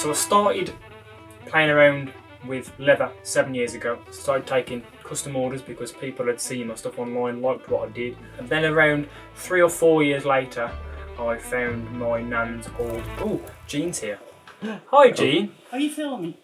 So I started playing around with leather 7 years ago. Started taking custom orders because people had seen my stuff online, liked what I did. And then around 3 or 4 years later, I found my nan's old... Oh, Jean's here. Hi, Jean. Are you filming?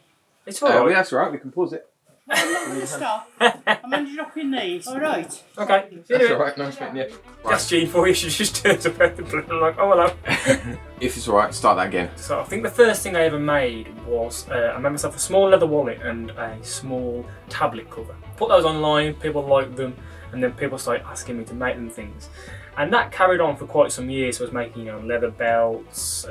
It's alright. That's right, we can pause it. I'm not going to stop. I'm only dropping these. Alright. Okay. That's alright, nice meeting you. That's Jean for you. She just turns up out the blue and I'm like, oh, hello. If it's alright, start that again. So I think the first thing I ever made was, I made myself a small leather wallet and a small tablet cover. Put those online, people liked them, and then people started asking me to make them things. And that carried on for quite some years. So I was making, leather belts,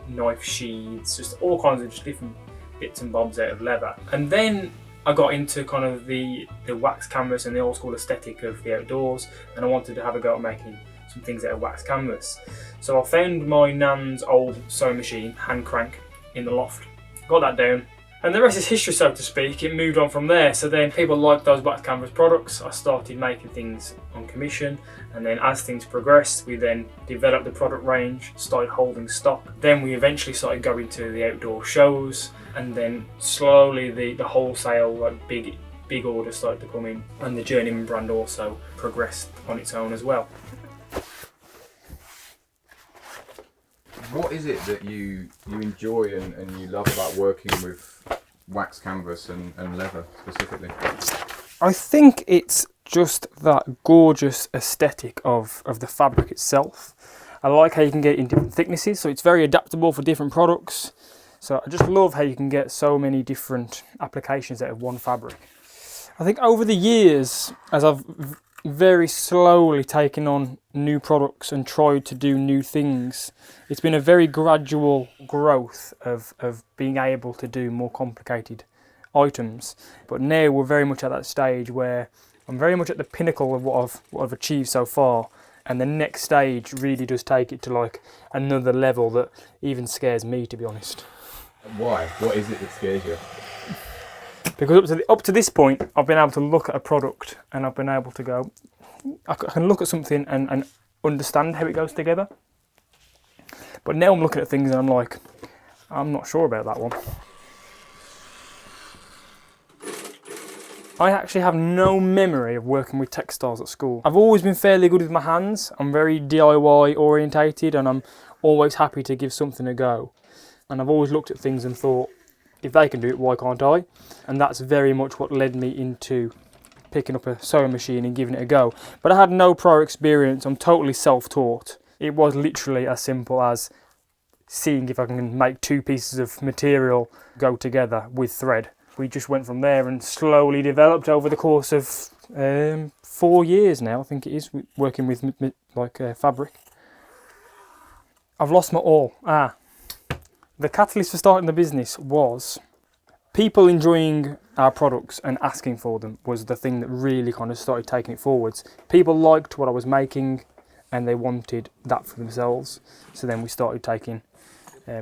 knife sheaths, just all kinds of just different bits and bobs out of leather. And then I got into kind of the wax canvas and the old school aesthetic of the outdoors, and I wanted to have a go at making some things out of wax canvas. So I found my nan's old sewing machine, hand crank, in the loft. Got that down, and the rest is history, so to speak. It moved on from there. So then people liked those wax canvas products. I started making things on commission, and then as things progressed, we then developed the product range, started holding stock. Then we eventually started going to the outdoor shows, and then slowly the wholesale, like big orders started to come in, and the Journeyman brand also progressed on its own as well. What is it that you enjoy and you love about working with wax canvas and leather specifically? I think it's just that gorgeous aesthetic of the fabric itself. I like how you can get it in different thicknesses, so it's very adaptable for different products. So I just love how you can get so many different applications out of one fabric. I think over the years, as I've very slowly taken on new products and tried to do new things, it's been a very gradual growth of being able to do more complicated items. But now we're very much at that stage where I'm very much at the pinnacle of what I've achieved so far, and the next stage really does take it to like another level that even scares me, to be honest. Why? What is it that scares you? Because up to this point, I've been able to look at a product and I've been able to go, I can look at something and understand how it goes together. But now I'm looking at things and I'm like, I'm not sure about that one. I actually have no memory of working with textiles at school. I've always been fairly good with my hands. I'm very DIY orientated and I'm always happy to give something a go. And I've always looked at things and thought, if they can do it, why can't I? And that's very much what led me into picking up a sewing machine and giving it a go. But I had no prior experience. I'm totally self-taught. It was literally as simple as seeing if I can make two pieces of material go together with thread. We just went from there and slowly developed over the course of 4 years now, I think it is, working with fabric. I've lost my all. The catalyst for starting the business was people enjoying our products and asking for them was the thing that really kind of started taking it forwards. People liked what I was making and they wanted that for themselves. So then we started taking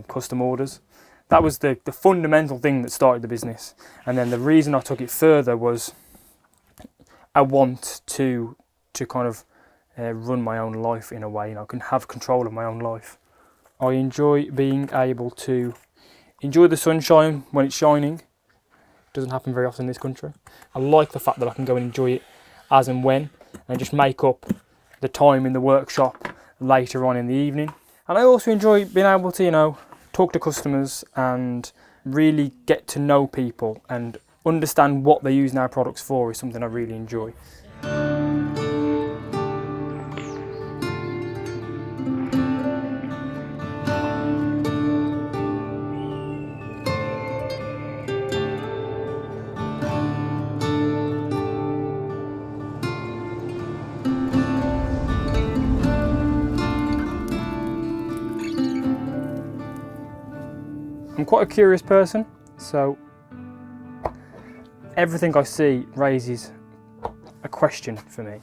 custom orders. That was the fundamental thing that started the business. And then the reason I took it further was I want to kind of run my own life in a way. I can have control of my own life. I enjoy being able to enjoy the sunshine when it's shining. It doesn't happen very often in this country. I like the fact that I can go and enjoy it as and when and just make up the time in the workshop later on in the evening. And I also enjoy being able to, talk to customers and really get to know people and understand what they're using our products for is something I really enjoy. I'm quite a curious person, so everything I see raises a question for me.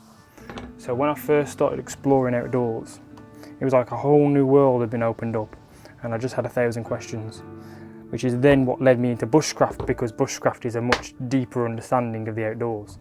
So when I first started exploring outdoors, it was like a whole new world had been opened up and I just had 1,000 questions, which is then what led me into bushcraft, because bushcraft is a much deeper understanding of the outdoors.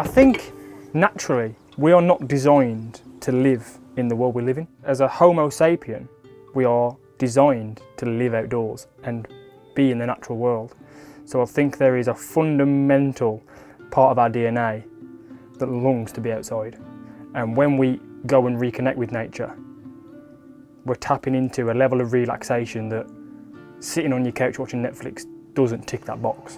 I think naturally we are not designed to live in the world we live in. As a Homo sapien, we are designed to live outdoors and be in the natural world. So I think there is a fundamental part of our DNA that longs to be outside. And when we go and reconnect with nature, we're tapping into a level of relaxation that sitting on your couch watching Netflix doesn't tick that box.